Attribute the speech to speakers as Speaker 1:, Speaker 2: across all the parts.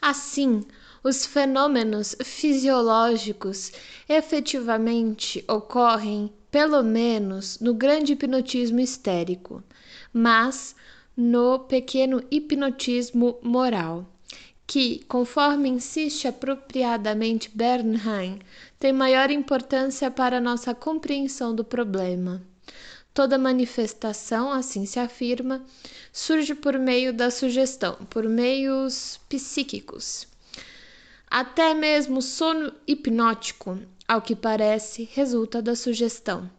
Speaker 1: Assim, os fenômenos fisiológicos efetivamente ocorrem, pelo menos, no grande hipnotismo histérico, mas no pequeno hipnotismo moral, que, conforme insiste apropriadamente Bernheim, tem maior importância para nossa compreensão do problema. Toda manifestação, assim se afirma, surge por meio da sugestão, por meios psíquicos. Até mesmo o sono hipnótico, ao que parece, resulta da sugestão.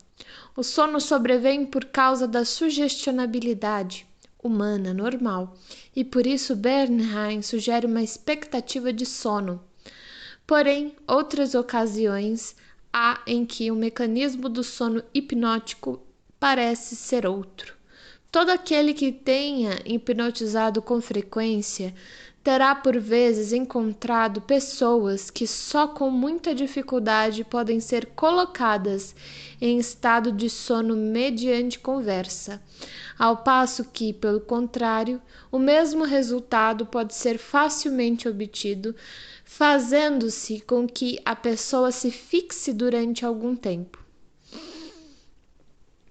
Speaker 1: O sono sobrevém por causa da sugestionabilidade humana normal, e por isso Bernheim sugere uma expectativa de sono. Porém, outras ocasiões há em que o mecanismo do sono hipnótico parece ser outro. Todo aquele que tenha hipnotizado com frequência terá por vezes encontrado pessoas que só com muita dificuldade podem ser colocadas em estado de sono mediante conversa, ao passo que, pelo contrário, o mesmo resultado pode ser facilmente obtido, fazendo-se com que a pessoa se fixe durante algum tempo.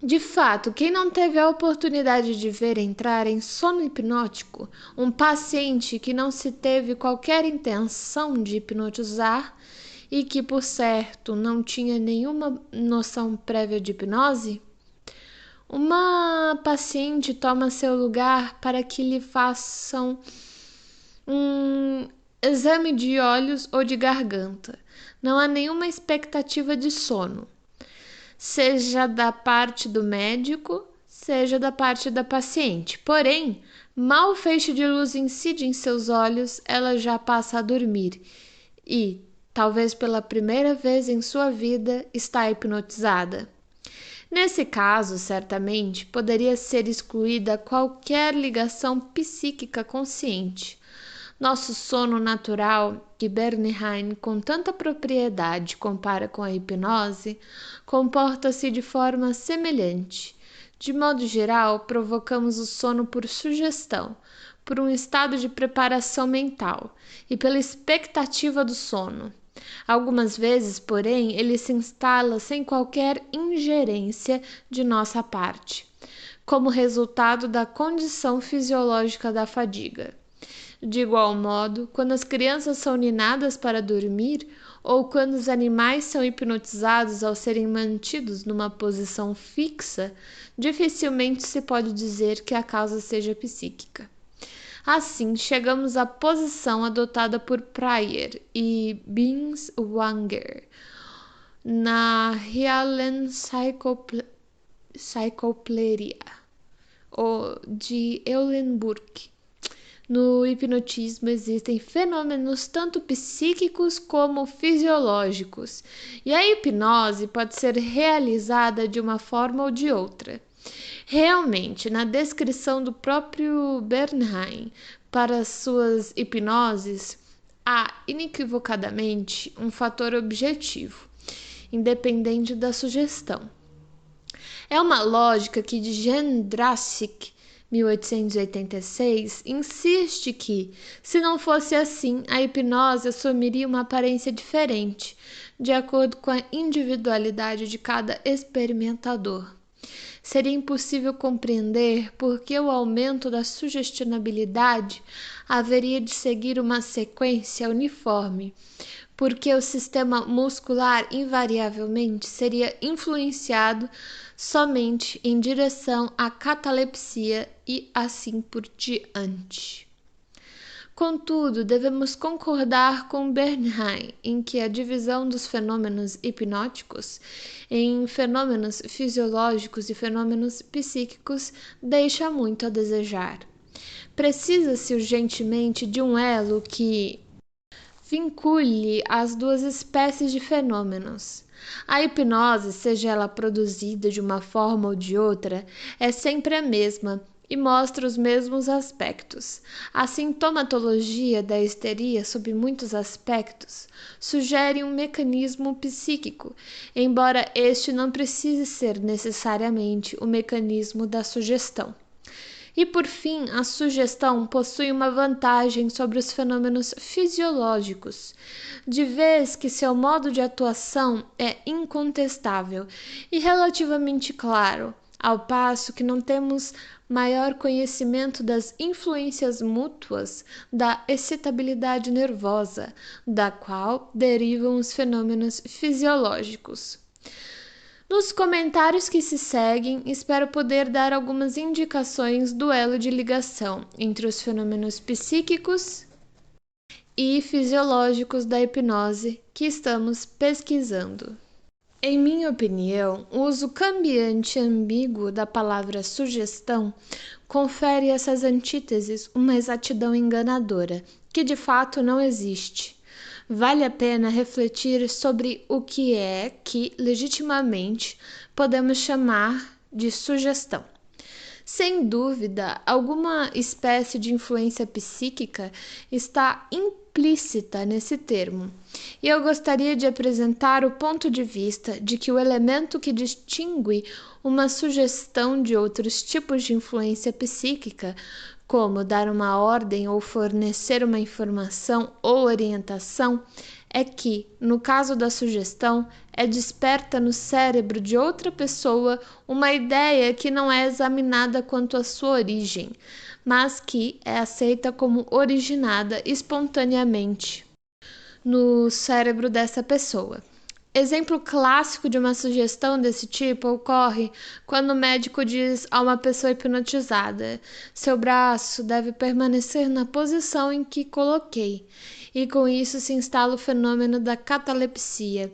Speaker 1: De fato, quem não teve a oportunidade de ver entrar em sono hipnótico um paciente que não se teve qualquer intenção de hipnotizar e que, por certo, não tinha nenhuma noção prévia de hipnose? Uma paciente toma seu lugar para que lhe façam um exame de olhos ou de garganta. Não há nenhuma expectativa de sono, seja da parte do médico, seja da parte da paciente. Porém, mal o feixe de luz incide em seus olhos, ela já passa a dormir e, talvez pela primeira vez em sua vida, está hipnotizada. Nesse caso, certamente, poderia ser excluída qualquer ligação psíquica consciente. Nosso sono natural, que Bernheim com tanta propriedade compara com a hipnose, comporta-se de forma semelhante. De modo geral, provocamos o sono por sugestão, por um estado de preparação mental e pela expectativa do sono. Algumas vezes, porém, ele se instala sem qualquer ingerência de nossa parte, como resultado da condição fisiológica da fadiga. De igual modo, quando as crianças são ninadas para dormir ou quando os animais são hipnotizados ao serem mantidos numa posição fixa, dificilmente se pode dizer que a causa seja psíquica. Assim, chegamos à posição adotada por Pryor e Binswanger na Psychopleria de Eulenburg. No hipnotismo existem fenômenos tanto psíquicos como fisiológicos, e a hipnose pode ser realizada de uma forma ou de outra. Realmente, na descrição do próprio Bernheim para suas hipnoses, há inequivocadamente um fator objetivo, independente da sugestão. É uma lógica que de Jędrasik 1886, insiste que, se não fosse assim, a hipnose assumiria uma aparência diferente, de acordo com a individualidade de cada experimentador. Seria impossível compreender por que o aumento da sugestionabilidade haveria de seguir uma sequência uniforme, porque o sistema muscular invariavelmente seria influenciado somente em direção à catalepsia e assim por diante. Contudo, devemos concordar com Bernheim em que a divisão dos fenômenos hipnóticos em fenômenos fisiológicos e fenômenos psíquicos deixa muito a desejar. Precisa-se urgentemente de um elo que vincule as duas espécies de fenômenos. A hipnose, seja ela produzida de uma forma ou de outra, é sempre a mesma e mostra os mesmos aspectos. A sintomatologia da histeria, sob muitos aspectos, sugere um mecanismo psíquico, embora este não precise ser necessariamente o mecanismo da sugestão. E por fim, a sugestão possui uma vantagem sobre os fenômenos fisiológicos, de vez que seu modo de atuação é incontestável e relativamente claro, ao passo que não temos maior conhecimento das influências mútuas da excitabilidade nervosa, da qual derivam os fenômenos fisiológicos. Nos comentários que se seguem, espero poder dar algumas indicações do elo de ligação entre os fenômenos psíquicos e fisiológicos da hipnose que estamos pesquisando. Em minha opinião, o uso cambiante e ambíguo da palavra sugestão confere a essas antíteses uma exatidão enganadora, que de fato não existe. Vale a pena refletir sobre o que é que, legitimamente, podemos chamar de sugestão. Sem dúvida, alguma espécie de influência psíquica está implícita nesse termo, e eu gostaria de apresentar o ponto de vista de que o elemento que distingue uma sugestão de outros tipos de influência psíquica, como dar uma ordem ou fornecer uma informação ou orientação, é que, no caso da sugestão, é desperta no cérebro de outra pessoa uma ideia que não é examinada quanto à sua origem, mas que é aceita como originada espontaneamente no cérebro dessa pessoa. Exemplo clássico de uma sugestão desse tipo ocorre quando o médico diz a uma pessoa hipnotizada: seu braço deve permanecer na posição em que coloquei, e com isso se instala o fenômeno da catalepsia.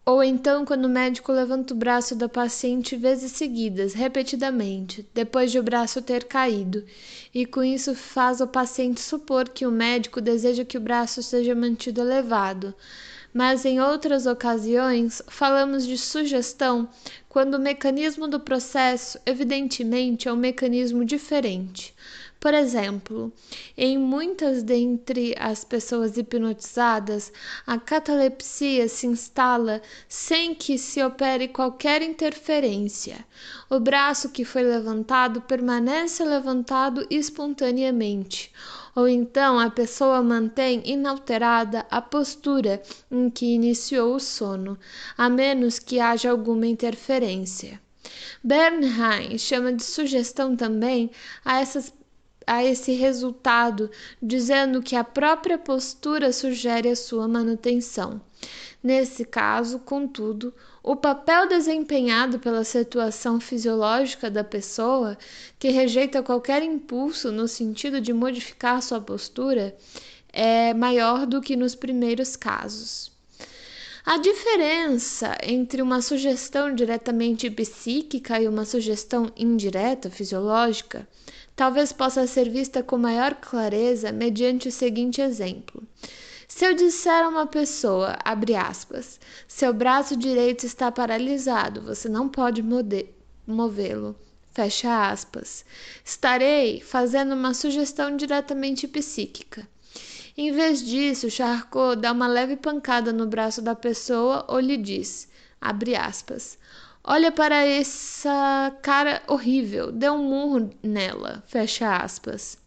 Speaker 1: Ou então, quando o médico levanta o braço da paciente vezes seguidas, repetidamente, depois de o braço ter caído, e com isso faz o paciente supor que o médico deseja que o braço seja mantido elevado. Mas em outras ocasiões, falamos de sugestão quando o mecanismo do processo, evidentemente, é um mecanismo diferente. Por exemplo, em muitas dentre as pessoas hipnotizadas, a catalepsia se instala sem que se opere qualquer interferência. O braço que foi levantado permanece levantado espontaneamente, ou então a pessoa mantém inalterada a postura em que iniciou o sono, a menos que haja alguma interferência. Bernheim chama de sugestão também a esse resultado, dizendo que a própria postura sugere a sua manutenção. Nesse caso, contudo, o papel desempenhado pela situação fisiológica da pessoa, que rejeita qualquer impulso no sentido de modificar sua postura, é maior do que nos primeiros casos. A diferença entre uma sugestão diretamente psíquica e uma sugestão indireta, fisiológica, talvez possa ser vista com maior clareza mediante o seguinte exemplo. Se eu disser a uma pessoa, abre aspas, seu braço direito está paralisado, você não pode movê-lo, fecha aspas, estarei fazendo uma sugestão diretamente psíquica. Em vez disso, Charcot dá uma leve pancada no braço da pessoa ou lhe diz, abre aspas, olha para essa cara horrível, dê um murro nela, fecha aspas.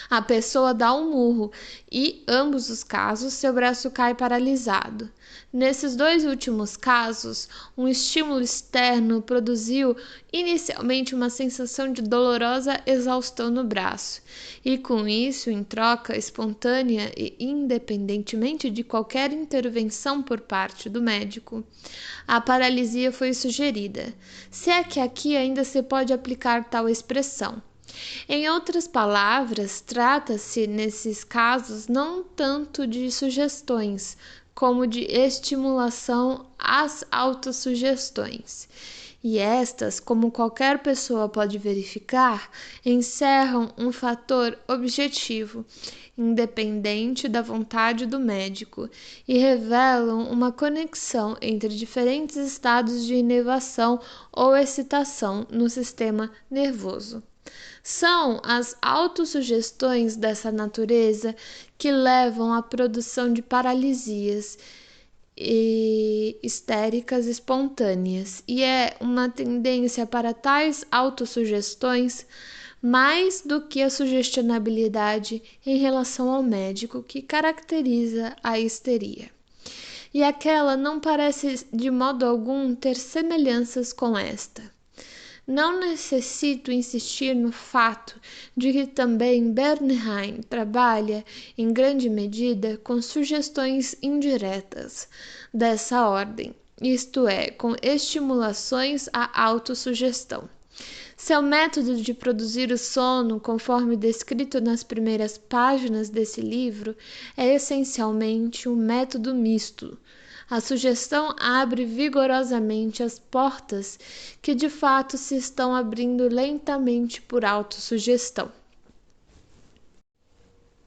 Speaker 1: A pessoa dá um murro e, ambos os casos, seu braço cai paralisado. Nesses dois últimos casos, um estímulo externo produziu inicialmente uma sensação de dolorosa exaustão no braço, e com isso, em troca espontânea e independentemente de qualquer intervenção por parte do médico, a paralisia foi sugerida, se é que aqui ainda se pode aplicar tal expressão. Em outras palavras, trata-se, nesses casos, não tanto de sugestões, como de estimulação às autossugestões. E estas, como qualquer pessoa pode verificar, encerram um fator objetivo, independente da vontade do médico, e revelam uma conexão entre diferentes estados de inervação ou excitação no sistema nervoso. São as autossugestões dessa natureza que levam à produção de paralisias e histéricas espontâneas, e é uma tendência para tais autossugestões mais do que a sugestionabilidade em relação ao médico que caracteriza a histeria. E aquela não parece de modo algum ter semelhanças com esta. Não necessito insistir no fato de que também Bernheim trabalha, em grande medida, com sugestões indiretas dessa ordem, isto é, com estimulações à autossugestão. Seu método de produzir o sono, conforme descrito nas primeiras páginas desse livro, é essencialmente um método misto. A sugestão abre vigorosamente as portas que de fato se estão abrindo lentamente por autossugestão.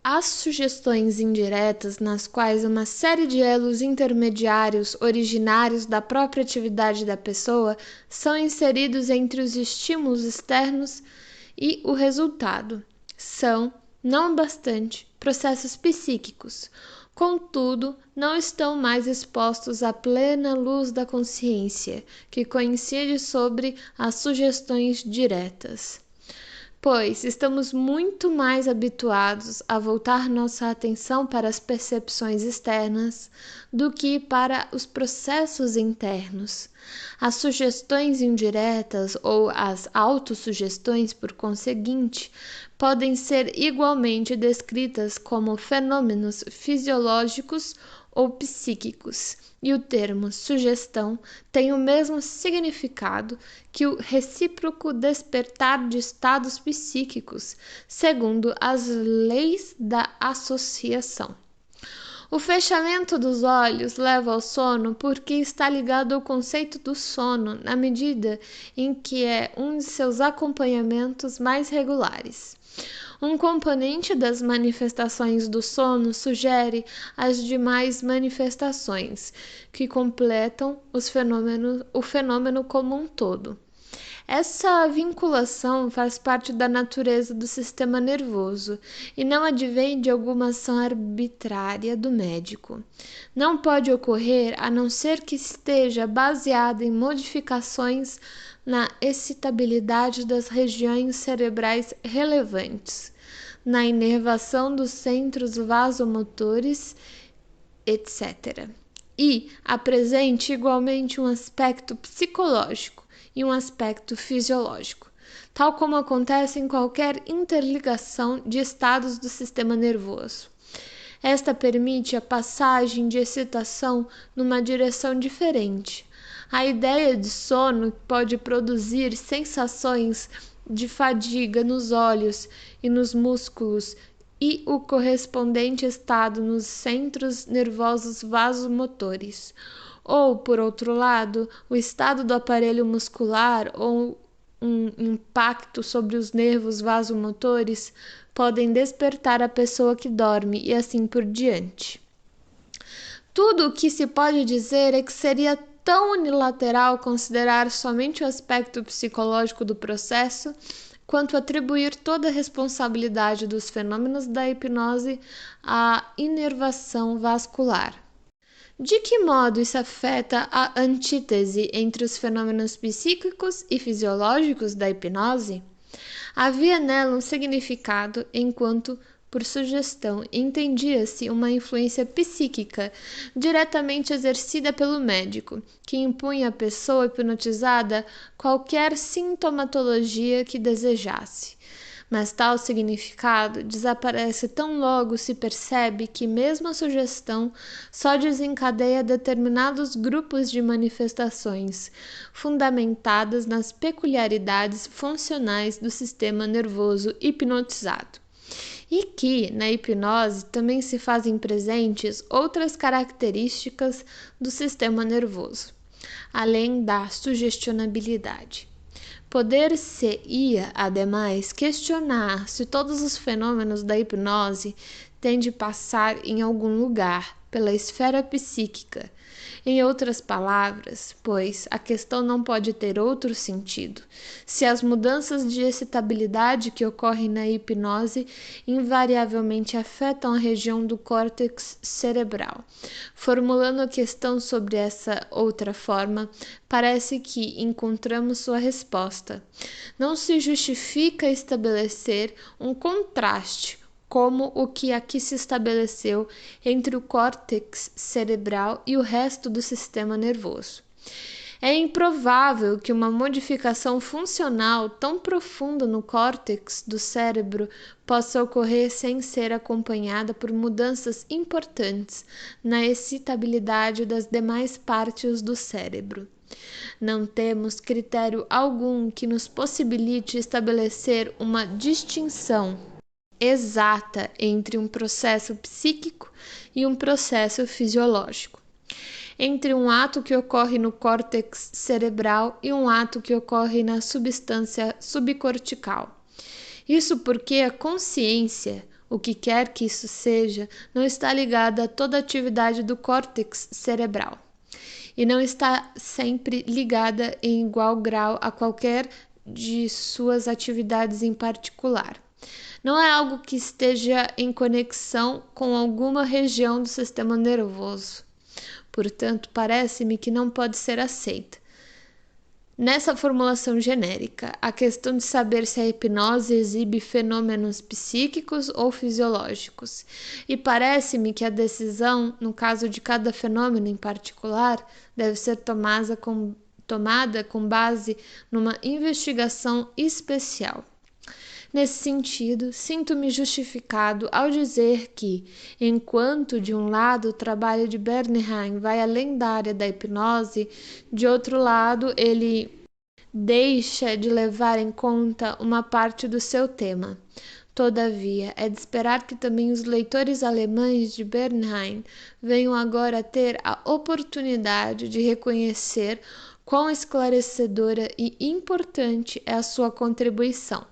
Speaker 1: As sugestões indiretas, nas quais uma série de elos intermediários originários da própria atividade da pessoa são inseridos entre os estímulos externos e o resultado, são, não bastante, processos psíquicos. Contudo, não estão mais expostos à plena luz da consciência, que coincide sobre as sugestões diretas. Pois estamos muito mais habituados a voltar nossa atenção para as percepções externas do que para os processos internos. As sugestões indiretas ou as autossugestões, por conseguinte, podem ser igualmente descritas como fenômenos fisiológicos ou psíquicos, e o termo sugestão tem o mesmo significado que o recíproco despertar de estados psíquicos, segundo as leis da associação. O fechamento dos olhos leva ao sono porque está ligado ao conceito do sono, na medida em que é um de seus acompanhamentos mais regulares. Um componente das manifestações do sono sugere as demais manifestações, que completam o fenômeno como um todo. Essa vinculação faz parte da natureza do sistema nervoso e não advém de alguma ação arbitrária do médico. Não pode ocorrer a não ser que esteja baseada em modificações na excitabilidade das regiões cerebrais relevantes, na inervação dos centros vasomotores, etc. E apresente igualmente um aspecto psicológico e um aspecto fisiológico, tal como acontece em qualquer interligação de estados do sistema nervoso. Esta permite a passagem de excitação numa direção diferente. A ideia de sono pode produzir sensações de fadiga nos olhos e nos músculos e o correspondente estado nos centros nervosos vasomotores. Ou, por outro lado, o estado do aparelho muscular ou um impacto sobre os nervos vasomotores podem despertar a pessoa que dorme e assim por diante. Tudo o que se pode dizer é que seria tão unilateral considerar somente o aspecto psicológico do processo, quanto atribuir toda a responsabilidade dos fenômenos da hipnose à inervação vascular. De que modo isso afeta a antítese entre os fenômenos psíquicos e fisiológicos da hipnose? Havia nela um significado enquanto, por sugestão, entendia-se uma influência psíquica diretamente exercida pelo médico, que impunha à pessoa hipnotizada qualquer sintomatologia que desejasse. Mas tal significado desaparece tão logo se percebe que mesmo a sugestão só desencadeia determinados grupos de manifestações, fundamentadas nas peculiaridades funcionais do sistema nervoso hipnotizado. E que, na hipnose, também se fazem presentes outras características do sistema nervoso, além da sugestionabilidade. Poder-se-ia, ademais, questionar se todos os fenômenos da hipnose têm de passar em algum lugar, pela esfera psíquica. Em outras palavras, pois, a questão não pode ter outro sentido, se as mudanças de excitabilidade que ocorrem na hipnose invariavelmente afetam a região do córtex cerebral. Formulando a questão sobre essa outra forma, parece que encontramos sua resposta. Não se justifica estabelecer um contraste como o que aqui se estabeleceu entre o córtex cerebral e o resto do sistema nervoso. É improvável que uma modificação funcional tão profunda no córtex do cérebro possa ocorrer sem ser acompanhada por mudanças importantes na excitabilidade das demais partes do cérebro. Não temos critério algum que nos possibilite estabelecer uma distinção exata entre um processo psíquico e um processo fisiológico, entre um ato que ocorre no córtex cerebral e um ato que ocorre na substância subcortical. Isso porque a consciência, o que quer que isso seja, não está ligada a toda a atividade do córtex cerebral e não está sempre ligada em igual grau a qualquer de suas atividades em particular. Não é algo que esteja em conexão com alguma região do sistema nervoso. Portanto, parece-me que não pode ser aceita. Nessa formulação genérica, a questão de saber se a hipnose exibe fenômenos psíquicos ou fisiológicos, e parece-me que a decisão, no caso de cada fenômeno em particular, deve ser tomada com base numa investigação especial. Nesse sentido, sinto-me justificado ao dizer que, enquanto de um lado o trabalho de Bernheim vai além da área da hipnose, de outro lado ele deixa de levar em conta uma parte do seu tema. Todavia, é de esperar que também os leitores alemães de Bernheim venham agora a ter a oportunidade de reconhecer quão esclarecedora e importante é a sua contribuição,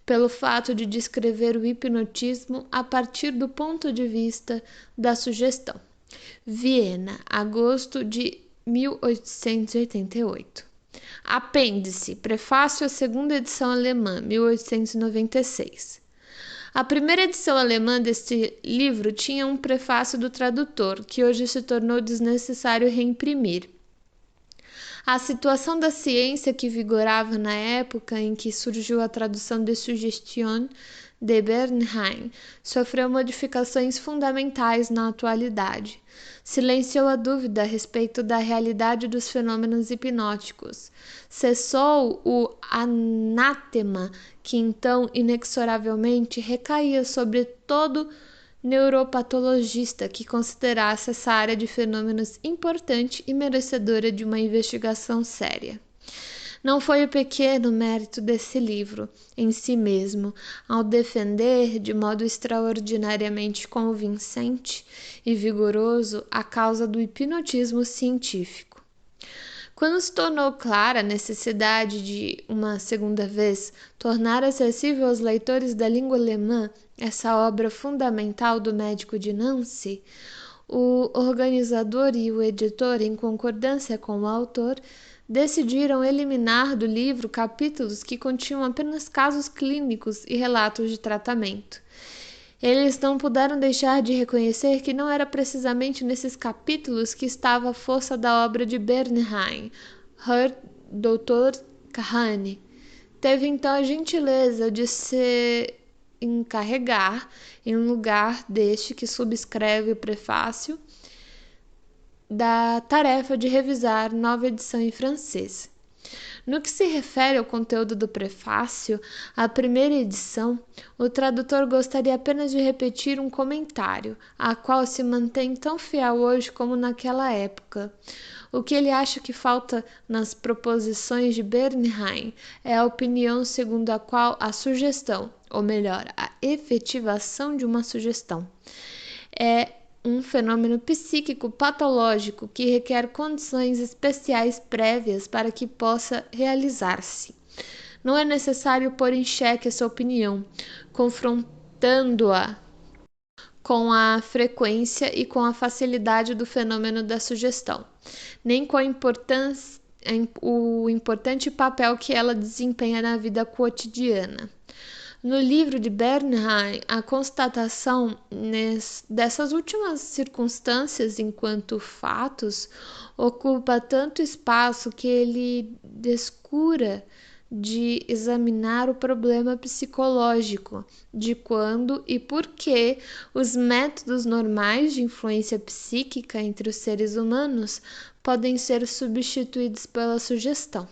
Speaker 1: pelo fato de descrever o hipnotismo a partir do ponto de vista da sugestão. Viena, agosto de 1888. Apêndice, prefácio à segunda edição alemã, 1896. A primeira edição alemã deste livro tinha um prefácio do tradutor, que hoje se tornou desnecessário reimprimir. A situação da ciência que vigorava na época em que surgiu a tradução de Suggestion de Bernheim sofreu modificações fundamentais na atualidade. Silenciou a dúvida a respeito da realidade dos fenômenos hipnóticos. Cessou o anátema que então inexoravelmente recaía sobre todo neuropatologista que considerasse essa área de fenômenos importante e merecedora de uma investigação séria. Não foi o pequeno mérito desse livro, em si mesmo, ao defender de modo extraordinariamente convincente e vigoroso a causa do hipnotismo científico. Quando se tornou clara a necessidade de, uma segunda vez, tornar acessível aos leitores da língua alemã essa obra fundamental do médico de Nancy, o organizador e o editor, em concordância com o autor, decidiram eliminar do livro capítulos que continham apenas casos clínicos e relatos de tratamento. Eles não puderam deixar de reconhecer que não era precisamente nesses capítulos que estava a força da obra de Bernheim. Dr. Kahane teve então a gentileza de se encarregar, em lugar deste que subscreve o prefácio, da tarefa de revisar nova edição em francês. No que se refere ao conteúdo do prefácio, à primeira edição, o tradutor gostaria apenas de repetir um comentário, a qual se mantém tão fiel hoje como naquela época. O que ele acha que falta nas proposições de Bernheim é a opinião segundo a qual a sugestão, ou melhor, a efetivação de uma sugestão, é um fenômeno psíquico patológico que requer condições especiais prévias para que possa realizar-se. Não é necessário pôr em xeque essa opinião, confrontando-a com a frequência e com a facilidade do fenômeno da sugestão, nem com o importante papel que ela desempenha na vida cotidiana. No livro de Bernheim, a constatação dessas últimas circunstâncias enquanto fatos ocupa tanto espaço que ele descura de examinar o problema psicológico de quando e por que os métodos normais de influência psíquica entre os seres humanos podem ser substituídos pela sugestão.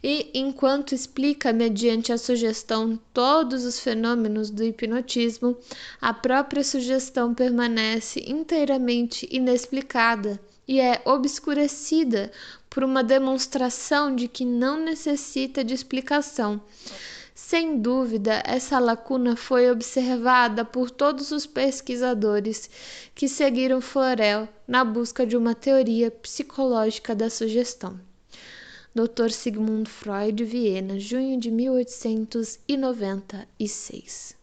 Speaker 1: E enquanto explica mediante a sugestão todos os fenômenos do hipnotismo, a própria sugestão permanece inteiramente inexplicada e é obscurecida por uma demonstração de que não necessita de explicação. Sem dúvida, essa lacuna foi observada por todos os pesquisadores que seguiram Florel na busca de uma teoria psicológica da sugestão. Dr. Sigmund Freud, Viena, junho de 1896.